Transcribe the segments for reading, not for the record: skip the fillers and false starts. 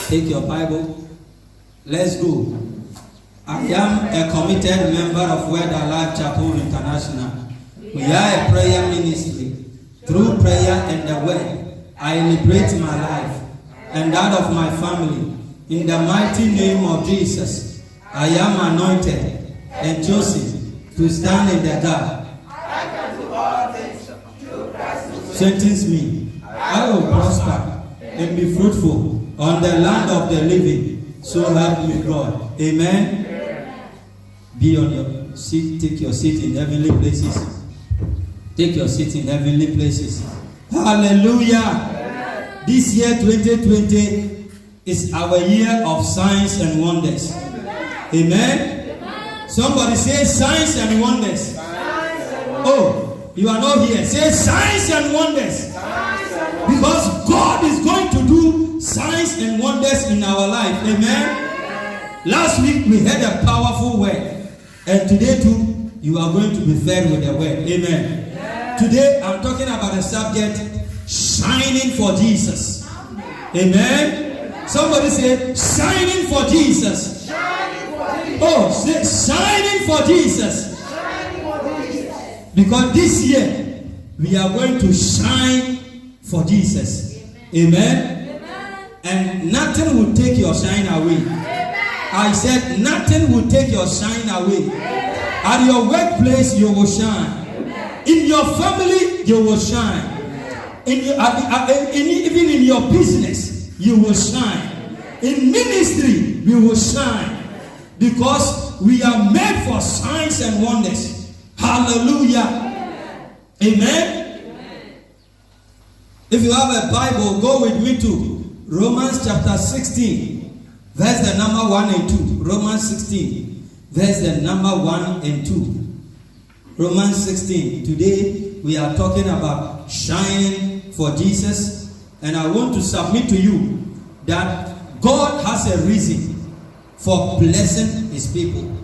Take your Bible. Let's go. I am a committed member of Word Alive Chapel International. We are a prayer ministry. Through prayer and the Word, I liberate my life and that of my family. In the mighty name of Jesus, I am anointed and chosen to stand in the gap. Strengthens me. I will prosper and be fruitful on the land of the living. So help me God. Amen. Be on your seat. Take your seat in heavenly places. Take your seat in heavenly places. Hallelujah. This year 2020 is our year of signs and wonders. Amen. Somebody say signs and wonders. Oh, you are not here. Say signs and wonders. Because God is going to do signs and wonders in our life. Amen. Last week we had a powerful word. And today too, you are going to be fed with the word. Amen. Today I'm talking about the subject, shining for Jesus. Amen. Somebody say, shining for Jesus. Oh, say, shining for Jesus. Because this year, we are going to shine for Jesus. Amen. And nothing will take your shine away. I said, nothing will take your shine away. At your workplace, you will shine. In your family, you will shine. Even in your business, you will shine. In ministry, we will shine. Because we are made for signs and wonders. Hallelujah. Amen. If you have a Bible, go with me to Romans chapter 16, verse the number 1 and 2. Romans 16, verse the number 1 and 2. Romans 16. Today we are talking about shining for Jesus. And I want to submit to you that God has a reason for blessing his people.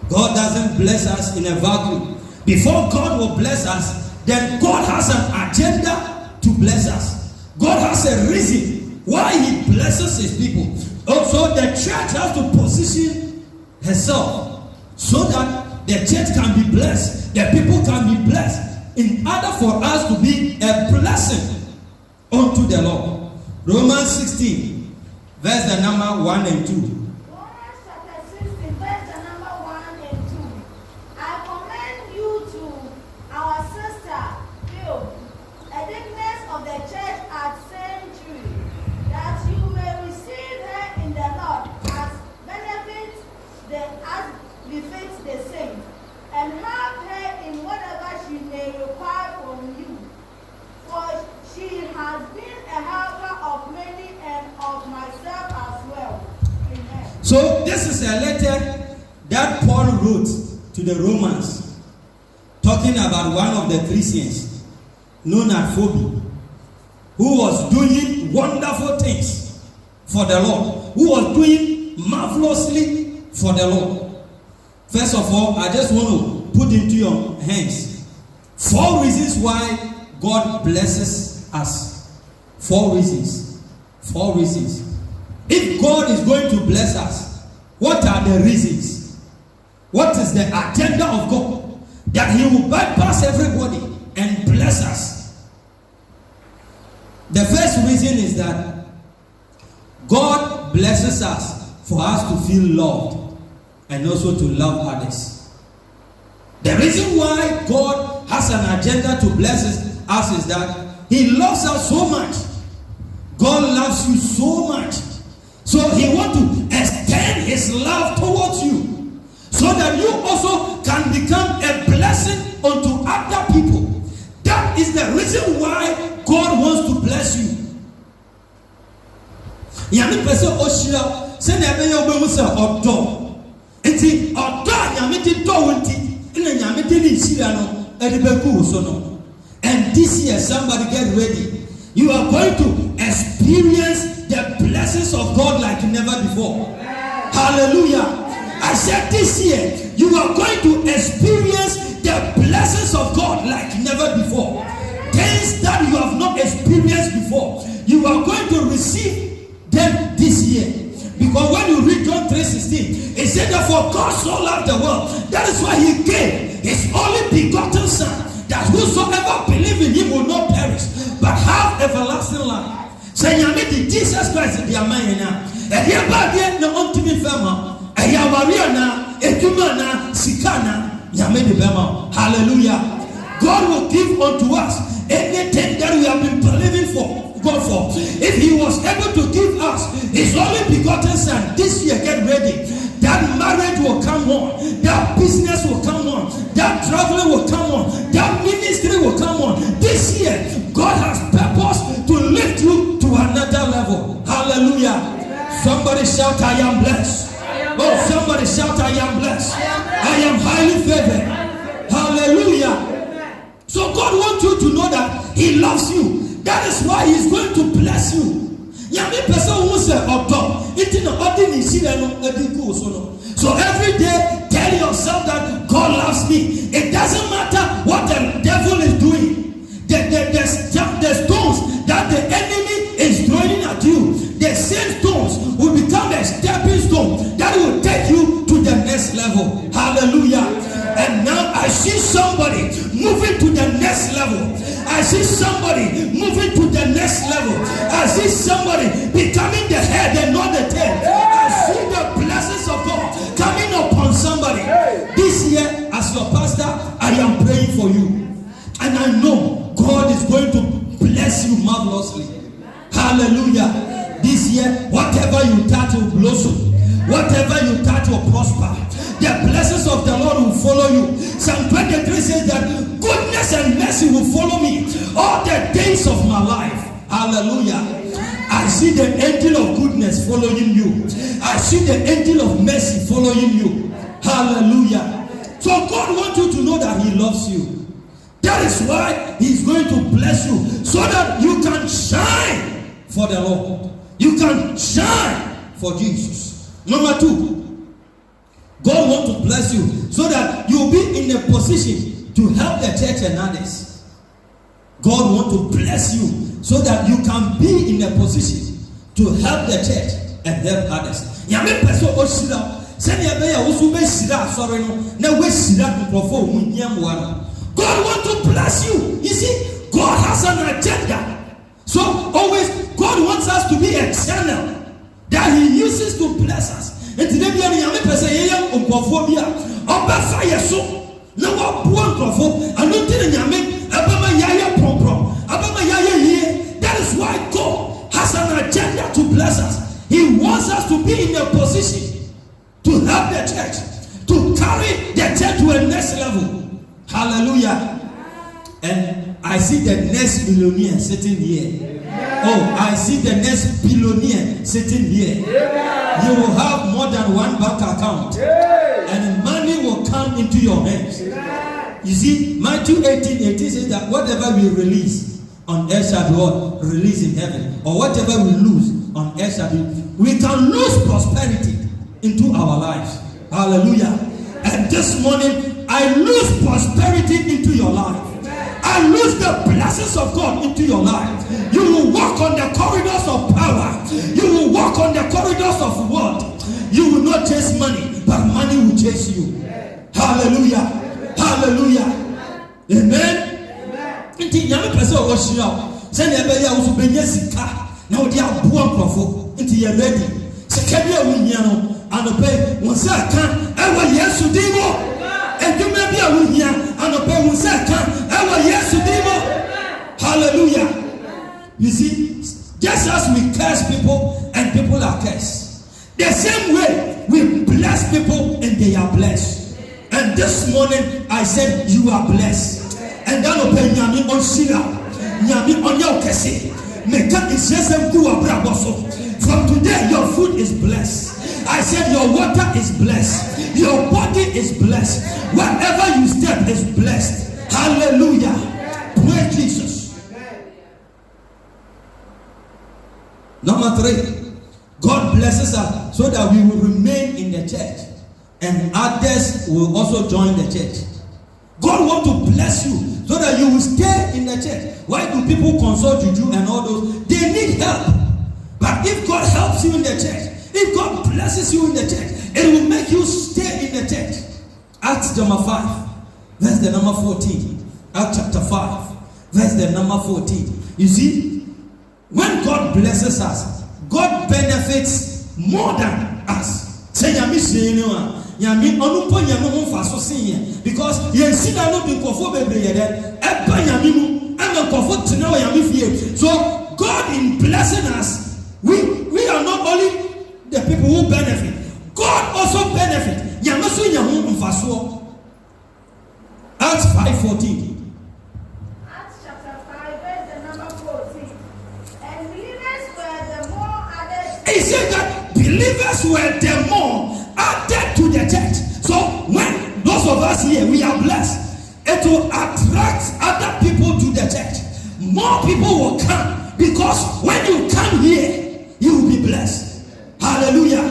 God doesn't bless us in a vacuum. Before God will bless us, then God has an agenda to bless us. God has a reason why he blesses his people. Also, the church has to position herself so that the church can be blessed, the people can be blessed, in order for us to be a blessing unto the Lord. Romans 16, verse the number 1 and 2. Romans chapter 16, verse the number 1 and 2. I commend you to our sister, Phil, a deaconess of the church at St. Jude, that you may receive her in the Lord as benefits as befits the saints, and have her in whatever she may require from you. For she has been a helper of many and of myself as well. Amen. So this is a letter that Paul wrote to the Romans, talking about one of the Christians known as Phoebe, who was doing wonderful things for the Lord, who was doing marvelously for the Lord. First of all, I just want to put into your hands 4 reasons why God blesses us. 4 reasons. 4 reasons. If God is going to bless us, what are the reasons? What is the agenda of God? That He will bypass everybody and bless us. The first reason is that God blesses us for us to feel loved and also to love others. The reason why God has an agenda to bless us is that He loves us so much. God loves you so much. So He wants to extend His love towards you, so that you also can become a blessing unto other people. That is the reason why God wants to bless you. Yami pese oshira se na ebe ye obehu se odo. Enti odo nyame ti do wonti ina nyame ti ni shira no edibeku so no. And this year, somebody get ready. You are going to experience the blessings of God like never before. Hallelujah. I said this year, you are going to experience the blessings of God like never before. Things that you have not experienced before, you are going to receive them this year. Because when you read John 3:16, it said that for God so loved the world, that is why He gave His only begotten Son, that whosoever believe in Him will not perish, but have everlasting life. Say, Jesus Christ is the man now. And hereby be no unto me fema. And Yawariana, Ekumana, Sikana, Yamedi Bema. Hallelujah. God will give unto us anything that we have been believing for. God for. If He was able to give us His only begotten Son this year, get ready. That marriage will come on. That business will come on. That traveling will come on. That ministry will come on. This year, God has purpose to lift you to another level. Hallelujah. Somebody shout, I am blessed. Oh, somebody shout, I am blessed. I am highly favored. Hallelujah. So God wants you to know that He loves you. That is why He's going to bless you. Yami person who say odo, it no ordinary no ediku so no. So every day tell yourself that God loves me. It doesn't matter what the devil is doing. The stones that the enemy is throwing at you, the same stones will become a stepping stone that will take you to the next level. Hallelujah. And now I see somebody moving to the next level. I see somebody moving to the next level. I see somebody becoming the head and not the tail. I see the blessings of God coming upon somebody. This year, as your pastor, I am praying for you. And I know God is going to bless you marvelously. Hallelujah. This year, whatever you touch will blossom. Whatever you touch will prosper. The blessings of the Lord will follow you. Psalm 23 says that goodness and mercy will follow me all the days of my life. Hallelujah. I see the angel of goodness following you. I see the angel of mercy following you. Hallelujah. So God wants you to know that He loves you. That is why He's going to bless you, so that you can shine for the Lord. You can shine for Jesus. Number 2, God wants to bless you so that you'll be in a position to help the church and others. God wants to bless you so that you can be in a position to help the church and help others. God wants to bless you. You see, God has an agenda. So, bless us. And today we are in Yami Pesa Yam Unkophobia, Oba Fire so, no one crofo, and not in Yami, Abama Yaya Prom, Abama Yaya ye. That is why God has an agenda to bless us. He wants us to be in a position to help the church, to carry the church to a next level. Hallelujah. And I see the next millionaire sitting here. Oh, I see the next billionaire sitting here. You will have more than one bank account, and money will come into your hands. You see, Matthew 18:18 says that whatever we release on earth shall be released in heaven, or whatever we lose on earth shall be. We can lose prosperity into our lives. Hallelujah. And this morning, I lose prosperity into your life. I lose the blessings of God into your life. You will walk on the corridors of power. You will walk on the corridors of wealth. You will not chase money, but money will chase you. Hallelujah. Hallelujah. Amen. Inti nyame pese o shira. Se na ebe ya usu benye sika. Na odi abu ankrofo. Inti ye ready. Se kebi a wunya no anope won se kan ewa Yesu dimo. Eduma bi a wunya anope won se kan ewa Yesu dimo. Hallelujah. You see, just as we curse people and people are cursed, the same way we bless people and they are blessed. And this morning I said you are blessed. And then open nyami on shira, nyami on your kese. Meka isesem ku abraboso. From today your food is blessed. I said your water is blessed. Your body is blessed. Wherever you step is blessed. Hallelujah. Praise Jesus. Number 3, God blesses us so that we will remain in the church and others will also join the church. God wants to bless you so that you will stay in the church. Why do people consult you and all those? They need help. But if God helps you in the church, if God blesses you in the church, it will make you stay in the church. Acts chapter 5, verse the number 14. Acts chapter 5, verse the number 14. You see, when God blesses us, God benefits more than us. Say yami seyeno yami onumpo yami ho faso sin because yen sina no bi kofo bebre yede eba yami mu ama kofo tena yami fie. So God in blessing us, we are not only the people who benefit, God also benefit. Yami so yamu mfaso. Acts 5:14. He said that believers were the more added to the church. So when those of us here, we are blessed, it will attract other people to the church. More people will come because when you come here, you will be blessed. Hallelujah.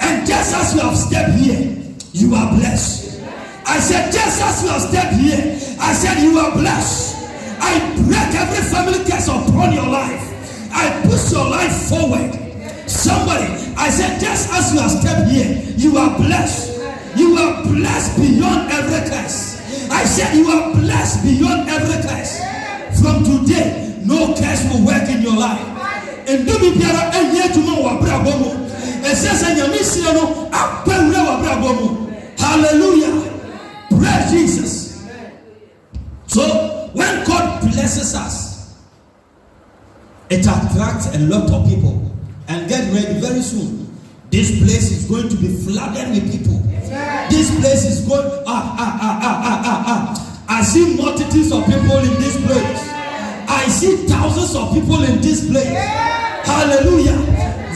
And just as you have stepped here, you are blessed. I said, just as you have stepped here, I said you are blessed. I break every family curse upon your life. I push your life forward. Somebody, I said, just as you have stepped here, you are blessed. You are blessed beyond every curse. I said, you are blessed beyond every curse. From today, no curse will work in your life. And do me biara enye tuma wa brabomo. Esesa nyamisi no apewure wa brabomo. Hallelujah. Praise Jesus. So when God blesses us, it attracts a lot of people. And get ready very soon. This place is going to be flooded with people. This place is going. I see multitudes of people in this place. I see thousands of people in this place. Hallelujah.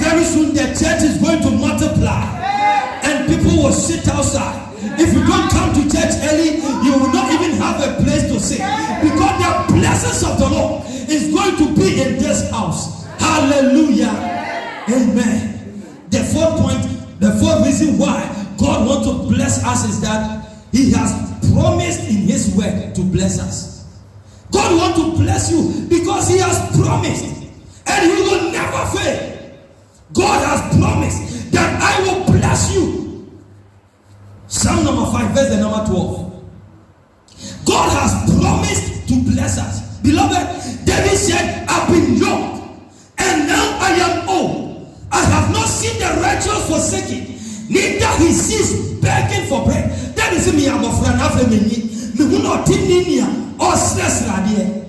Very soon the church is going to multiply. And people will sit outside. If you don't come to church early, you will not even have a place to sit. Because the blessings of the Lord is going to be in this house. Hallelujah. Amen. The fourth point, the fourth reason why God wants to bless us is that He has promised in His word to bless us. God wants to bless you because He has promised and He will never fail. God has promised that I will bless you. Psalm number 5, verse the number 12. God has promised to bless us. Beloved, David said, I've been young and now I am old. I have not seen the righteous forsaken, neither he ceased begging for bread. That is me, I'm a friend of me. Me who not in India or stress radie.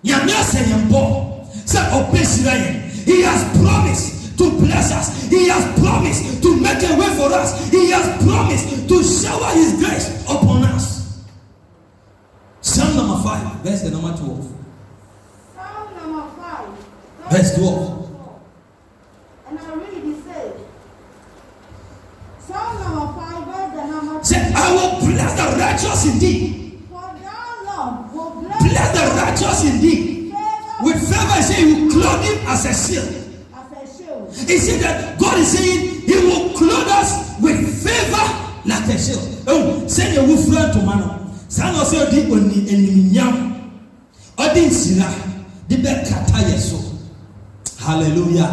Yamia say yambo. Say obesity. He has promised to bless us. He has promised to make a way for us. He has promised to shower his grace upon us. Psalm number 5, verse the number 12. Psalm number 5, verse 12. And I read, it says, Psalm number 5, verse the number 12. Say, I will bless the righteous indeed. For thou, Lord, will Bless the righteous indeed. With favor, he said, he will clothe him as a shield. He said that God is saying he will clothe us with favor like a shield. Oh, send your friend to man. San also di oni eniminyam. Odi nsira di be kata yeso. Hallelujah.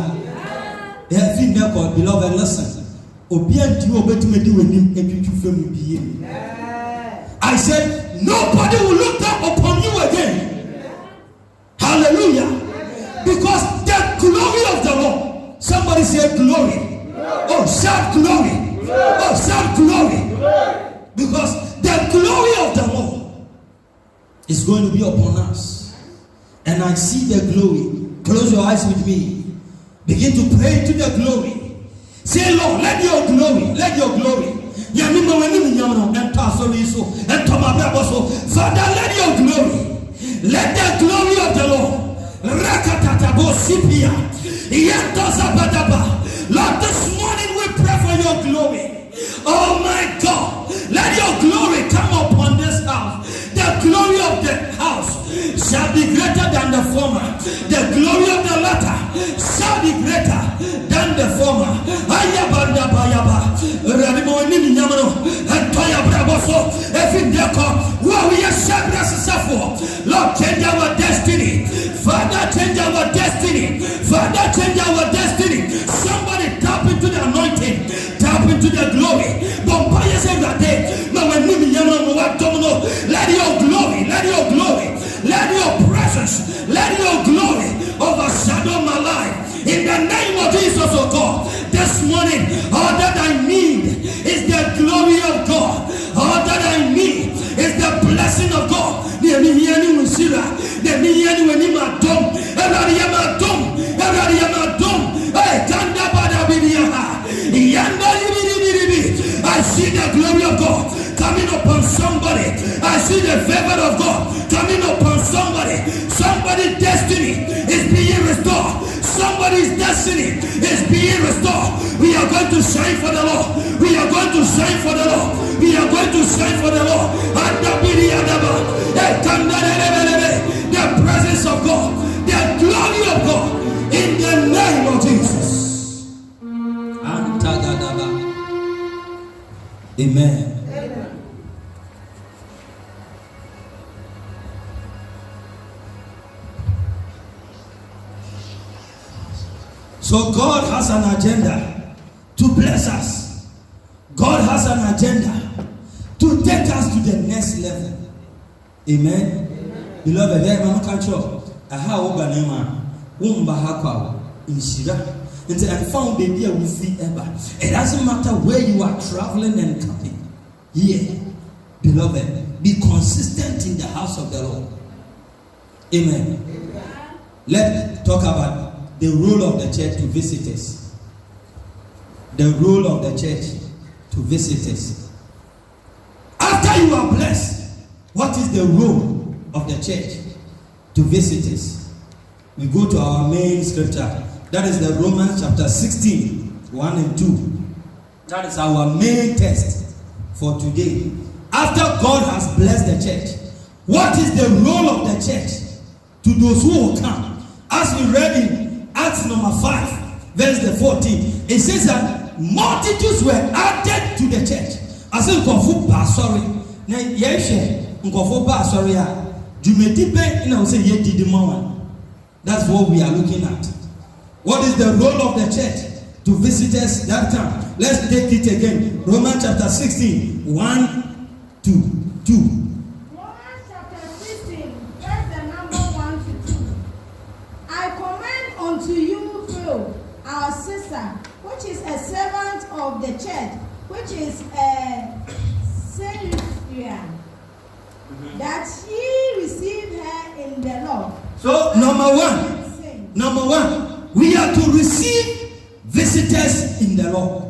Yeah, if you know, beloved, listen. Obi anti obetumi di wenim etwitwu fam biye. I said nobody will look down upon you again. Hallelujah. Because the glory of the Lord. Somebody say glory. Oh, shout glory. Oh, shout glory. Because the glory of the Lord is going to be upon us. And I see the glory. Close your eyes with me. Begin to pray to the glory. Say, Lord, let your glory, let your glory. Father, let your glory. Let the glory of the Lord. Lord, this morning we pray for your glory. Oh my God, let your glory come upon this house. The glory of the house shall be greater than the former. The glory of the latter shall be greater than the former. Lord, change our destiny. Father, change our destiny. Father, change our destiny. Somebody tap into the anointing. Tap into the glory. Let your glory, let your glory, let your presence, let your glory overshadow my life. In the name of Jesus, oh God, this morning, all that I need is the glory of God. All that I need is the blessing of God. I see the glory of God coming upon somebody. I see the favor of God coming upon somebody. Somebody's destiny is being restored. Somebody's destiny is being restored. We are going to shine for the Lord. We are going to shine for the Lord. We are going to shine for the Lord. The presence of God, the glory of God, in the name of Jesus. Amen. Amen. So God has an agenda to bless us. God has an agenda to take us to the next level. Amen. Amen. Beloved, there man can show. Aha obanema. Umba hakwa inshira. And found baby will see ever. It doesn't matter where you are traveling and coming. Here, beloved, be consistent in the house of the Lord. Amen. Amen. Let's talk about the role of the church to visitors. The role of the church to visitors. After you are blessed, what is the role of the church to visitors? We go to our main scripture. That is the Romans chapter 16, 1 and 2. That is our main text for today. After God has blessed the church, what is the role of the church to those who will come? As we read in Acts number 5, verse 14, it says that multitudes were added to the church. I said, sorry. That's what we are looking at. What is the role of the church to visitors that time? Let's take it again. Romans chapter 16, 1, 2, 2. Romans chapter 16, verse the number 1 to 2. I commend unto you, Phil, our sister, which is a servant of the church, which is a Syrian, that ye receive her in the Lord. So, number one, we are to receive visitors in the Lord.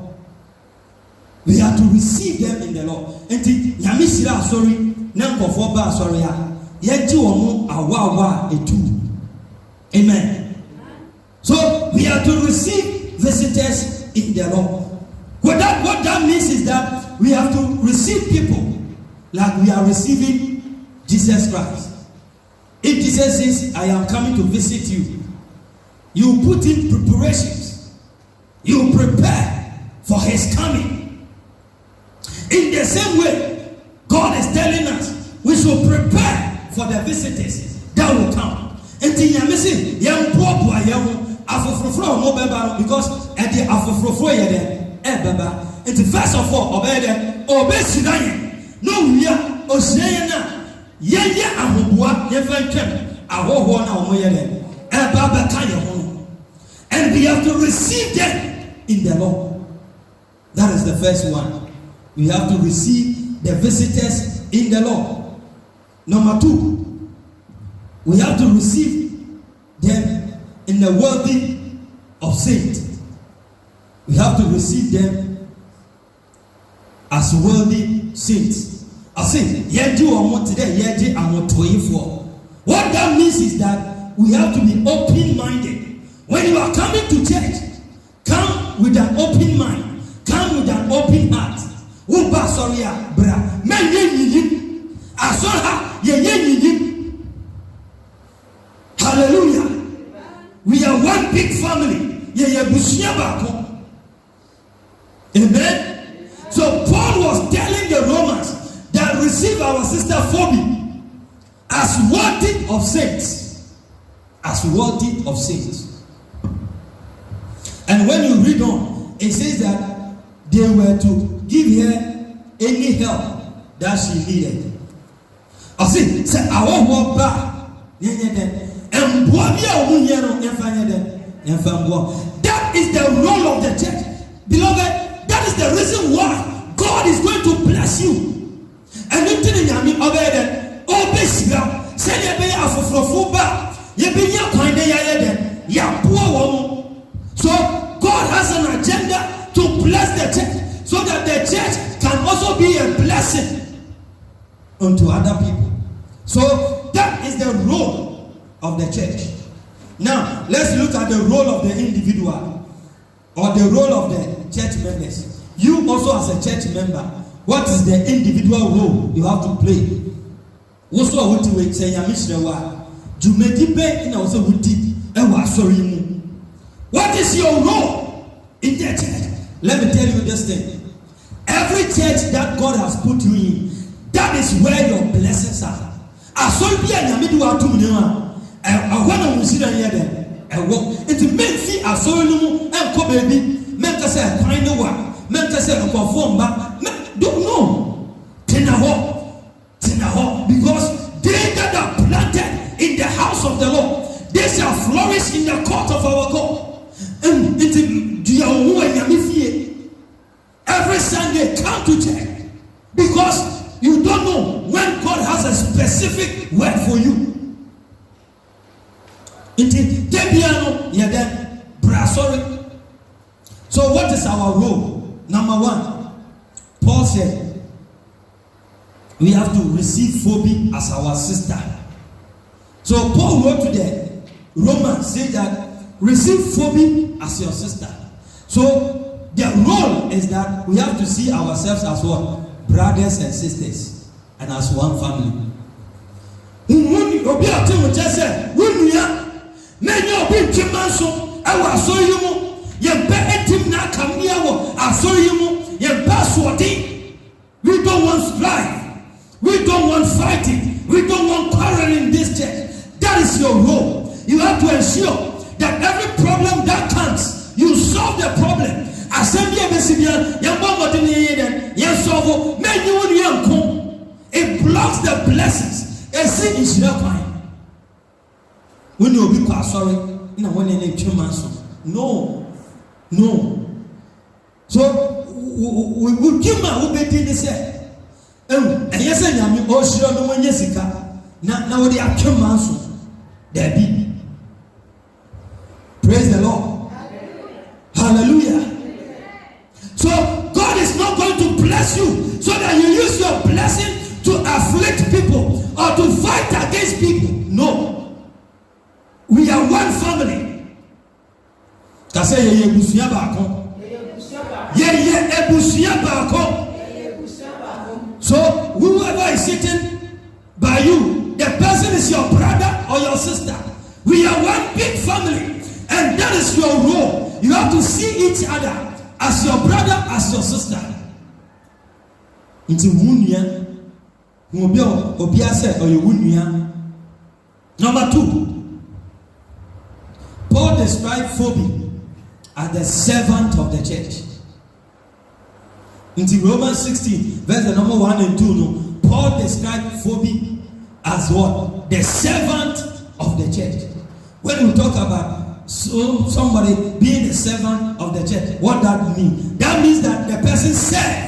We are to receive them in the Lord. Enti nyame sira sorry, na nkofo ba sorry a. Ye ji omo awa etu. Amen. So we are to receive visitors in the Lord. What that means is that we have to receive people like we are receiving Jesus Christ. If Jesus says, I am coming to visit you, you put in preparations. You prepare for his coming. In the same way, God is telling us we should prepare for the visitors that will come. And because at the afofrofo and first of all, obey them, obey Sidayan. No, we are Oceana. Yaya Ahubua, Yevenkem, Ahohona, Omoyede, Baba Kaya. And we have to receive them in the Lord. That is the first one. We have to receive the visitors in the Lord. Number two, we have to receive them in the worthy of saints. We have to receive them as worthy saints. I say, what that means is that we have to be open-minded. When you are coming to church, come with an open mind. Come with an open heart. Hallelujah. We are one big family. Amen. So Paul was telling the Romans that receive our sister Phoebe as worthy of saints. As worthy of saints. And when you read on, it says that they were to give her any help that she needed. I see, say our walk back. That is the role of the church. Beloved, that is the reason why God is going to bless you. And you tell me, obey them. Obey Sibel. Say, you be a fufuba. You be your kind of ya poor. So God has an agenda to bless the church, so that the church can also be a blessing unto other people. So that is the role of the church. Now let's look at the role of the individual or the role of the church members. You also as a church member, what is the individual role you have to play? What is your role in the church? Let me tell you this thing. Every church that God has put you in, that is where your blessings are. It means see a soul and co baby, mental say kind of one, mental say perform back. Don't know. Tinaho, because they that are planted in the house of the Lord, they shall flourish in the court of our God. And every Sunday come to church, because you don't know when God has a specific word for you. So what is our role? Number one, Paul said we have to receive Phoebe as our sister. So Paul wrote to the Romans, say that receive Phoebe as your sister. So the role is that we have to see ourselves as what? Brothers and sisters, and as one family. We don't want strife. We don't want fighting. We don't want quarreling in this church. That is your role. You have to ensure that every problem that comes, you solve the problem. It blocks the blessings. When you be sorry, no. So we will give my obedi ni say. And yes, I am also no one Jessica. Now they are two months. There be. Praise the Lord. Hallelujah. So God is not going to bless you so that you use your blessing to afflict people or to fight against people. No. We are one family. So whoever is sitting by you, the person is your brother or your sister. We are one big family, and that is your role. You have to see each other as your brother, as your sister. Into wunya, obia said, or you wunya. Number 2, Paul described Phoebe as the servant of the church. Into Romans 16, verse the number 1 and 2, no, Paul described Phoebe as what? The servant of the church. When we talk about somebody being the servant of the church, what that mean? That means that the person serve.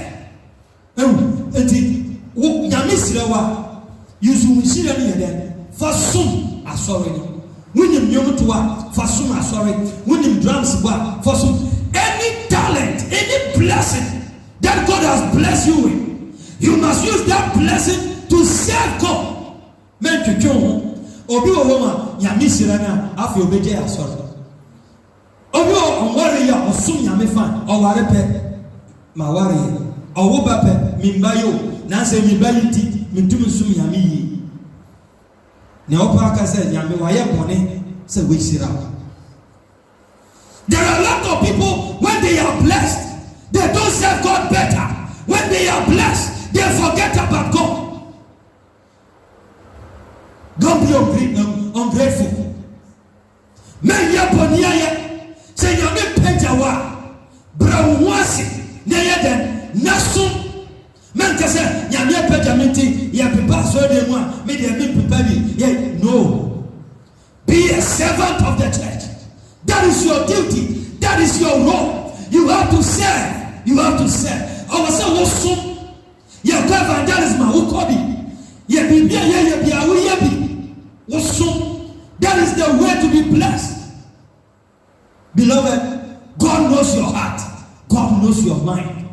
Any talent, any blessing that God has blessed you with, you must use that blessing to serve God. Men to obi woman nyamisira na afi obeje asoro. Obi onware ya osum nyame fan oware pe ma ware owo ba pe mimbayo na se mimbayi ti mitum sum nyame yi ne opa aka se nyame waye bone se we sira. There are a lot of people, when they are blessed, they don't serve God better. When they are blessed, they forget about God. Don't be ungrateful. Men yaponia ye say you me pejawa brawasi ne yeden naso men ka say nyame pejamenti ya pepa so de mu a me de me pepa bi ye. No, be a servant of the church. That is your duty. That is your role. You have to serve. You have to serve. I was saying, "Wosum, ya go evangelism, who kobi, ya bibia, ya bia, who yabi, wosum." That is the way to be blessed. Beloved, God knows your heart. God knows your mind.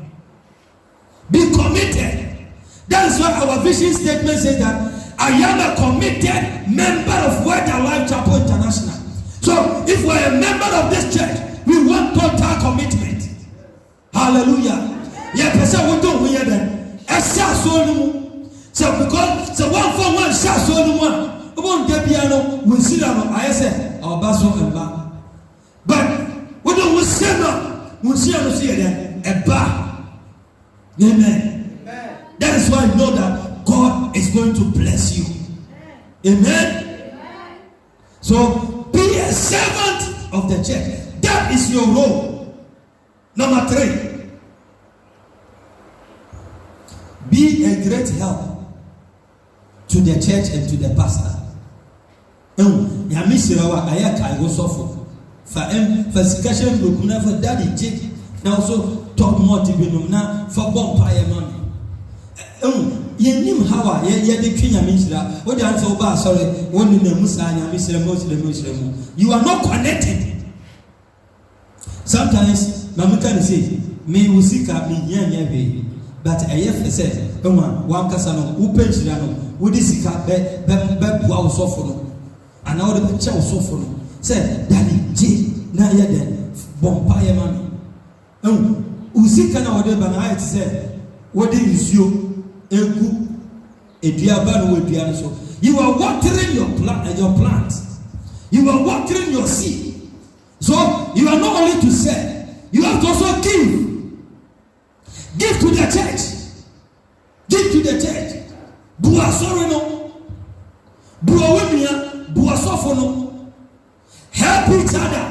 Be committed. That is why our vision statement says that I am a committed member of Word Alive Chapel International. So, if we are a member of this church, we want total commitment. Hallelujah. Yeah, person we don't hear them. So because one for one shall so no one. About Debiano, we see that I say our basso and bar. But we don't see them. We see them a bar. Amen. That is why I know that God is going to bless you. Amen. So be a servant of the church. That is your role. Number 3. Be a great help to the church and to the pastor. Yamisirawa ayaka igosofo. For discussion lokuna for daddy Jake. Now also talk more to be na for bomb pie mami. Yenim hawa ye de twinya misira. What the answer oba sorry. One in the Musa yamisira Muslim. You are not connected. Sometimes Mamuka say, me usika me nyanya. But I have said, one casano, open Shirano, would this be wow sofono, and now the chow sofono. Said, Daddy J, na yet bompire mammy. Usika now, whatever I said, what is you, a diabano with piano? You are watering your plant, you are watering your seed. So you are not only to serve, you have to also give. Give to the church. Give to the church. Bua sorry no. Bua wimia. Bua sofono. Help each other.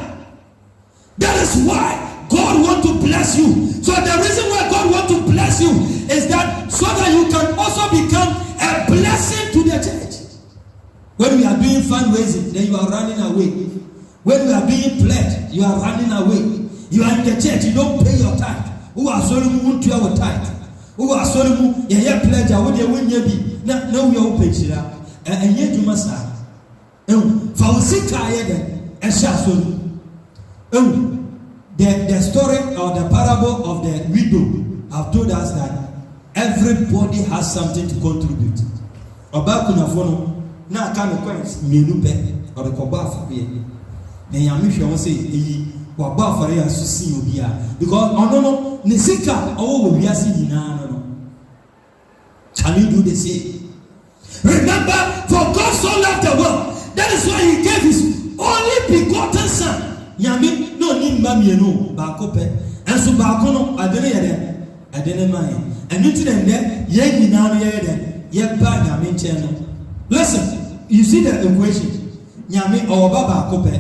That is why God wants to bless you. So the reason why God wants to bless you is that so that you can also become a blessing to the church. When we are doing fundraising, then you are running away. When we are being pledged, you are running away. You are in the church, you don't pay your tithe. Who are sorry won't you have tight? Who are sorry you pledge I would you be no we open and yet you must have. Fausika and Shasol. The story or the parable of the widow have told us that everybody has something to contribute. Obakunafono na aka no coins mienu pe or the koba afare. Na yame hwe won say eyi waba afare asusi obi a because no ne sika owo wiase nyina no. Can you do the same? Remember, for God so loved the world, that is why he gave his only begotten son. Yame no ni mba mienu ba ko pe. Enso ba ko no adene yede adene man. Enu ti dem de ye nyina no yede listen, you see the equation. Nyame or baba kope,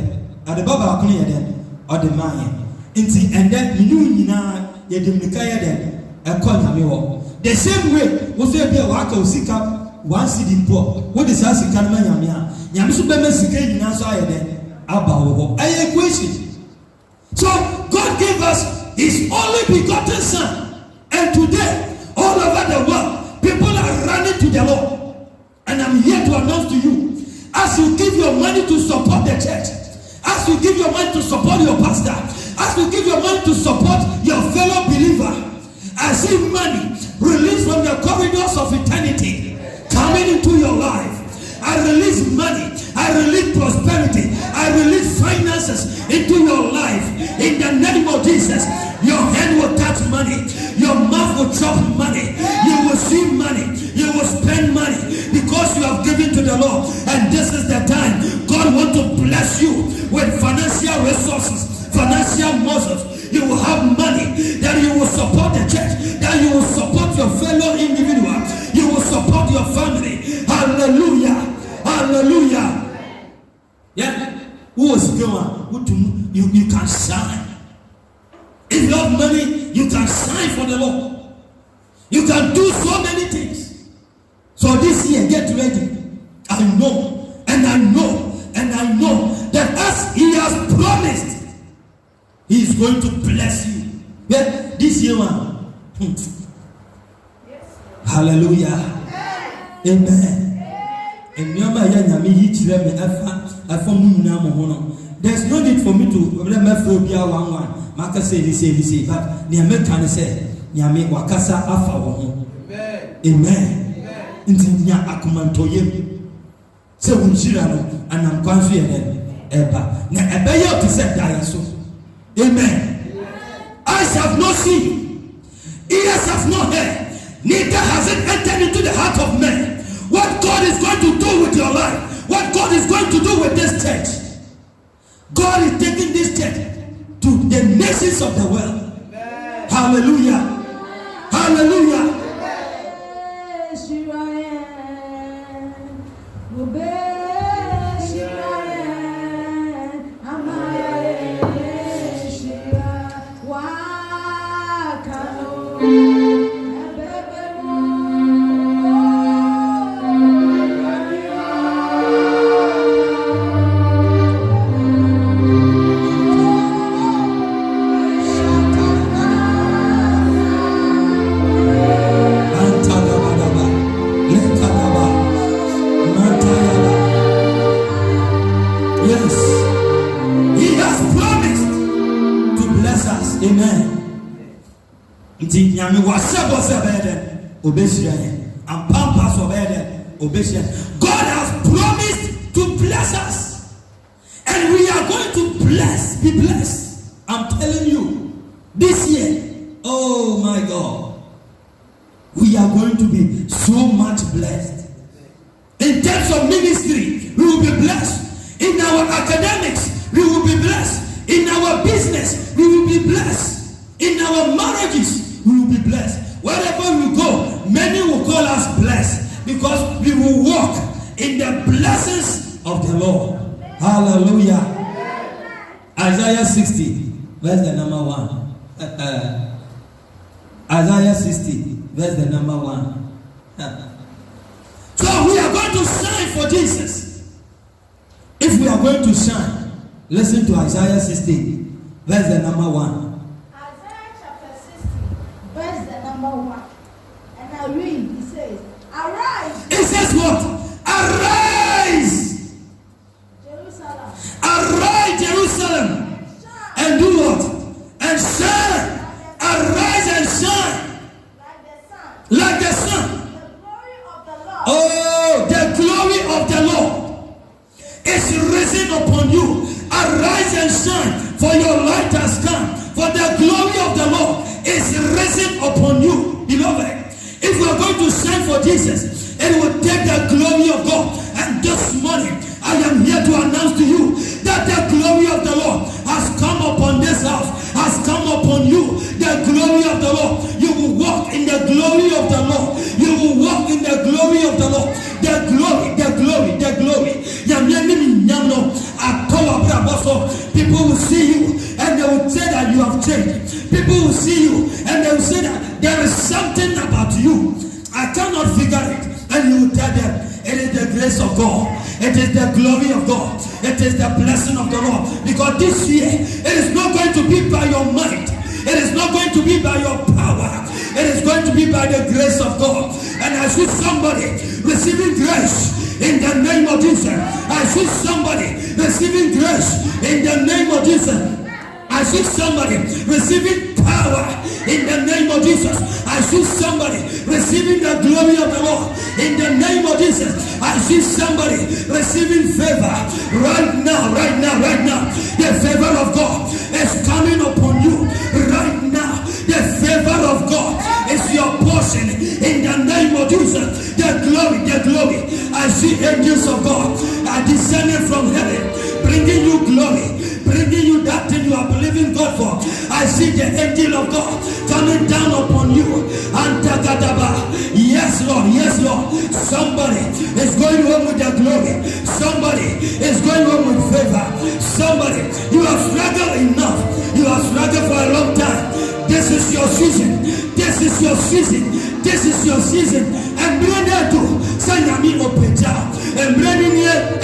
at the baba kuni yeden, or the man. Inti and then you nina yedim nikayeden, a call Yame. The same way, was there be a waka sika, one city poor. What is us in Kanama Yamia? Yamsubemen Sika in Ansayeden, Abba, a equation. So God gave us his only begotten son, and today, all over the world, people are running to the Lord. And I'm here to announce to you, as you give your money to support the church, as you give your money to support your pastor, as you give your money to support your fellow believer, I see money released from the corridors of eternity coming into your life. I release money, I release prosperity, I release finances into your life. In the name of Jesus, your hand will touch money, your mouth will chop money, you will see money, you will spend money because you have given to the Lord. And this is the time God wants to bless you with financial resources, financial muscles. You will have money that you will support the church, that you will support your fellow individual, you will support your family. Hallelujah, hallelujah. Yeah, who is going? You can shine. If you have money, you can shine for the Lord. You can do so many things. So this year, get ready. I know, and I know, and I know that as he has promised, he is going to bless you. Yeah, this year one. Hallelujah. Amen. There's no need for me to remember one. Maka say this, but the American say, Nyame wakasa afa wo. Amen. Nti nya akumantoye. Se wunjira no anam kwanso ye eba. Na ebeyo to say die so. Amen. Eyes have not seen, ears have not heard, neither has it entered into the heart of man what God is going to do with your life, what God is going to do with this church. God is taking this church to the nations of the world. Amen. Hallelujah. Hallelujah. God has promised to bless us, and we are going to be blessed. I'm telling you, this year, oh my God, we are going to be so much blessed. In terms of ministry, we will be blessed. In our academics, we will be blessed. In our business, we will be blessed. In our marriages, we will be blessed. Wherever we go, many will call us blessed because we will walk in the blessings of the Lord. Hallelujah. Isaiah 60, verse the number 1. Isaiah 60, verse the number 1. So we are going to shine for Jesus. If we are going to shine, listen to Isaiah 60, verse the number 1. Isaiah chapter 60, number 1. And I read, it says, arise. It says what? Arise. Jerusalem. Arise, Jerusalem. And do what? And shine. Arise and shine. Like the sun. Like the sun. The glory of the Lord. Oh, the glory of the Lord is risen upon you. Arise and shine, for your light has come. For the glory of the Lord is risen upon you. Beloved, if we are going to shine for Jesus, it will take the glory of God. And this morning, I am here to announce to you that the glory of the Lord has come upon this house, has come upon you. The glory of the Lord. You will walk in the glory of the Lord. You will walk in the glory of the Lord. The glory, the glory, the glory. People will see you and they will say that you have changed. People will see you and they will say that there is something about you. I cannot figure it. And you will tell them, it is the grace of God. It is the glory of God. It is the blessing of the Lord. Because this year, it is not going to be by your might. It is not going to be by your power. It is going to be by the grace of God. And I see somebody receiving grace in the name of Jesus. I see somebody receiving grace in the name of Jesus. I see somebody receiving power in the name of Jesus. I see somebody receiving the glory of the Lord in the name of Jesus. I see somebody receiving favor right now, right now, right now. The favor of God is coming upon you right now. The favor of God is your portion in the name of Jesus. The glory, the glory. I see angels of God are descending from heaven, bringing you glory, bringing you that thing you are believing God for. I see the angel of God coming down upon you. Yes, Lord. Yes, Lord. Somebody is going home with the glory. Somebody is going home with favor. Somebody, you have struggled enough. You have struggled for a long time. This is your season. This is your season. This is your season. And bring it to Sanyami Opeja. And bring it.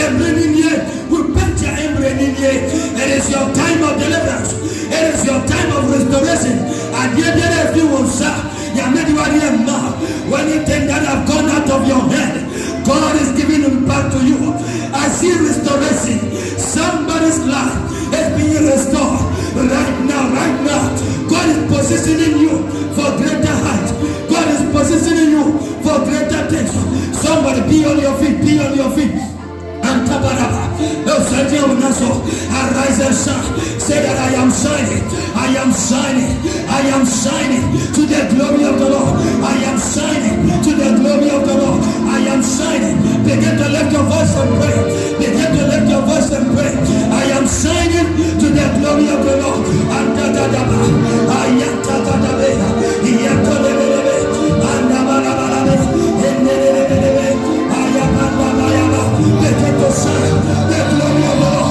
It is your time of deliverance. It is your time of restoration. And yet everyone saw. When anything that have gone out of your head, God is giving it back to you. I see restoration. Somebody's life is being restored right now, right now. God is positioning you for greater height. God is positioning you for greater things. Somebody be on your feet, be on your feet. Arise and shine. Say that I am shining. I am shining. I am shining to the glory of the Lord. I am shining to the glory of the Lord. I am shining. Begin to lift your voice and pray. Begin to lift your voice and pray. I am shining to the glory of the Lord. Begin to shine the glory of the Lord.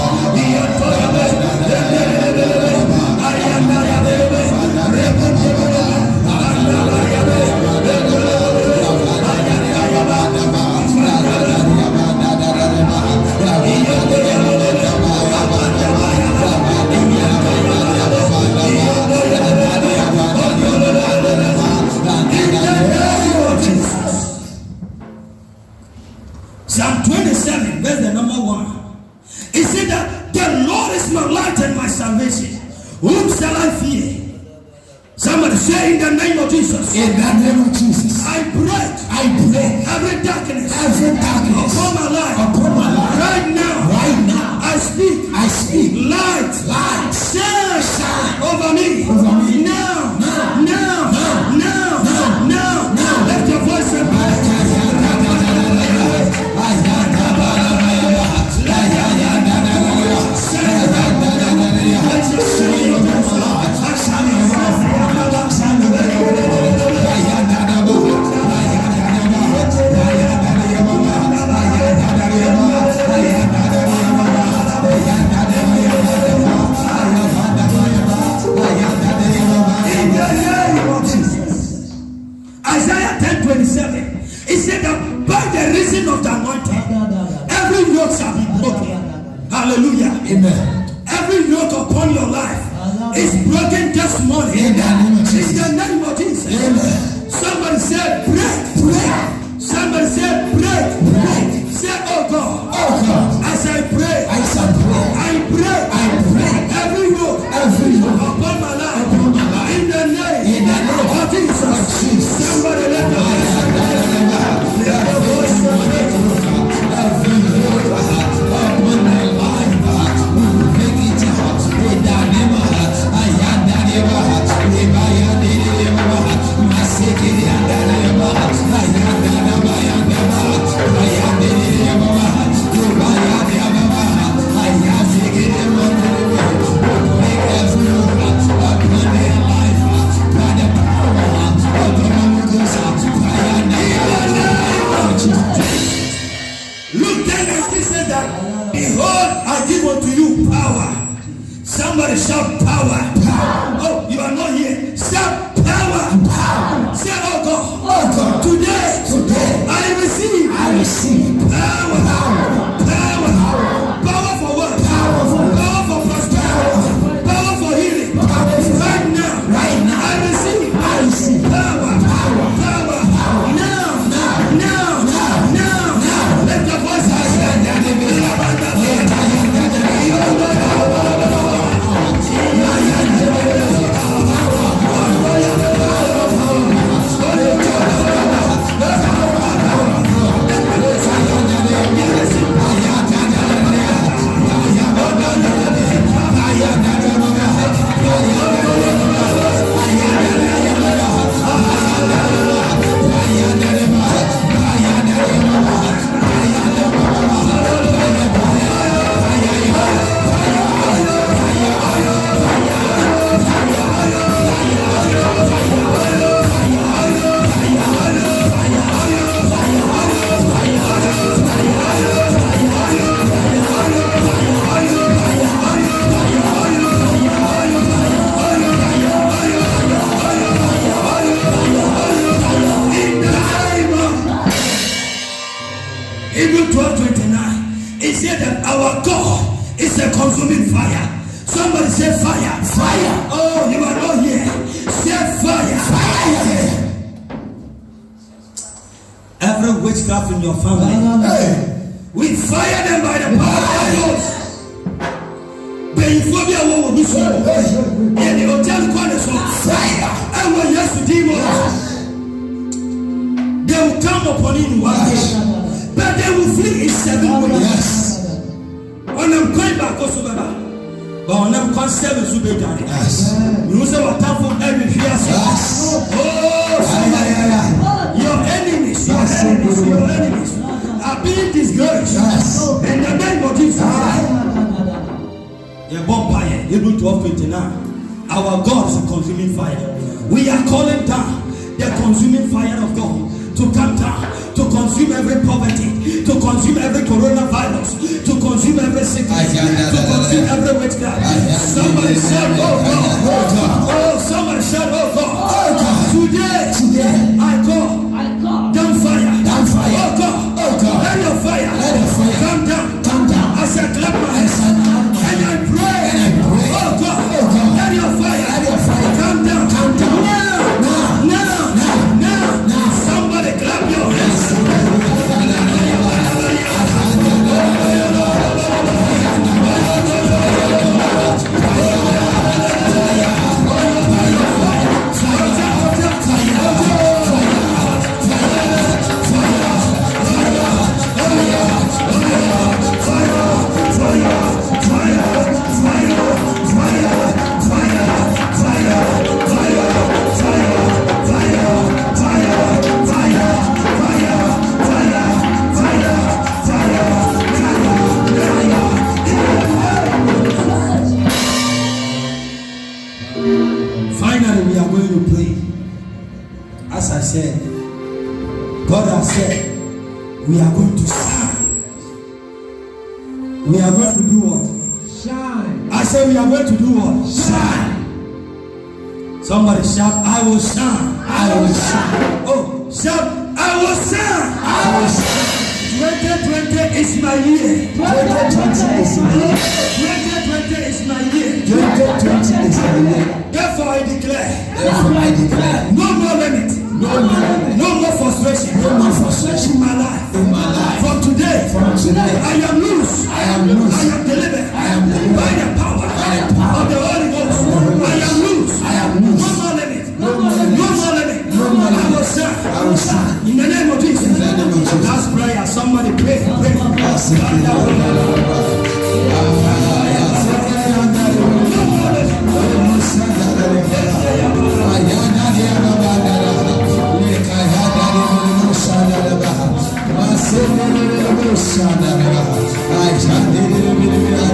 Psalm 27, verse the number 1. It said that the Lord is my light and my salvation. Whom shall I fear? Somebody say in the name of Jesus. In the name of Jesus. I break every darkness upon my life. Right now. I speak. Light. Shine over me. Now. Let your voice rise. Isaiah 10:27. It said that by the reason of the anointing, every yoke shall be broken. Hallelujah. Amen. Every yoke upon your life is broken this morning. In the name of Jesus. In the name of Jesus. Amen. Somebody shout power. Oh, you are not here. Shout power. Say, oh God. Today I receive power. Power for what? Power for prosperity. Power for healing. Right now. I receive power. Now. Let your voice Hebrews 12:29. It said that our God is a consuming fire. Somebody say fire. Oh, you are not here. Say fire. Every witchcraft in your family, we fire them by the power of the Ghost. Before what will be so, and the hotel corners of fire. And when yes to demons, they will come upon you one day. But they will flee in 7 ways. Yes. When I'm going back, also, but when I'm concerned, you be done. Yes. You say what time for every fear. Yes. Oh, your enemies are being discouraged. Yes. In the name of Jesus. The bonfire, Hebrews 12:29. Our God is a consuming fire. We are calling down the consuming fire of God to come down, to consume every poverty, to consume every coronavirus, to consume every sickness, to consume every witchcraft. Somebody shout, oh God. Oh, somebody shout, oh God. Today I call down fire. Oh God. Let your fire come down. I said clap my hands and I pray. Oh God. Let your fire come down. Now. Somebody clap your hands. Finally, we are going to pray. As I said, God has said, we are going to shine. We are going to do what? Shine. I said, we are going to do what? Shine. Somebody shout, I will shine. I will shine. Oh, shout, I will shine. I will shine. 2020 is my year. 2020 is my year. 2020 is my year. 2020 is my year. Therefore I declare. No more limit. No more frustration. In my life. From today. I am loose. I am delivered. By the power of the Holy Ghost. I am loose. No more limit. I will shine. In the name of Jesus. Last prayer. Somebody pray. I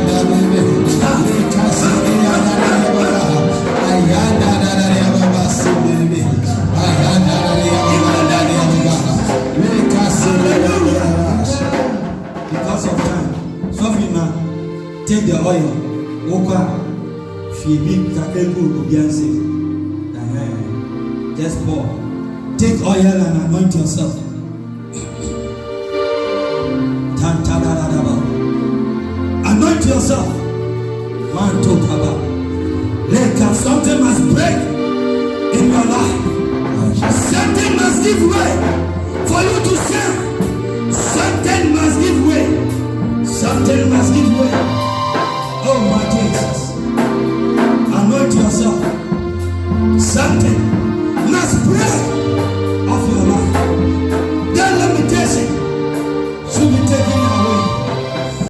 Just pour. Take oil and anoint yourself. Anoint yourself. Man talk about. Something must break in your life. Something must give way for you to serve. Something must give way. Something must give way. Oh my Jesus. Anoint yourself. Something.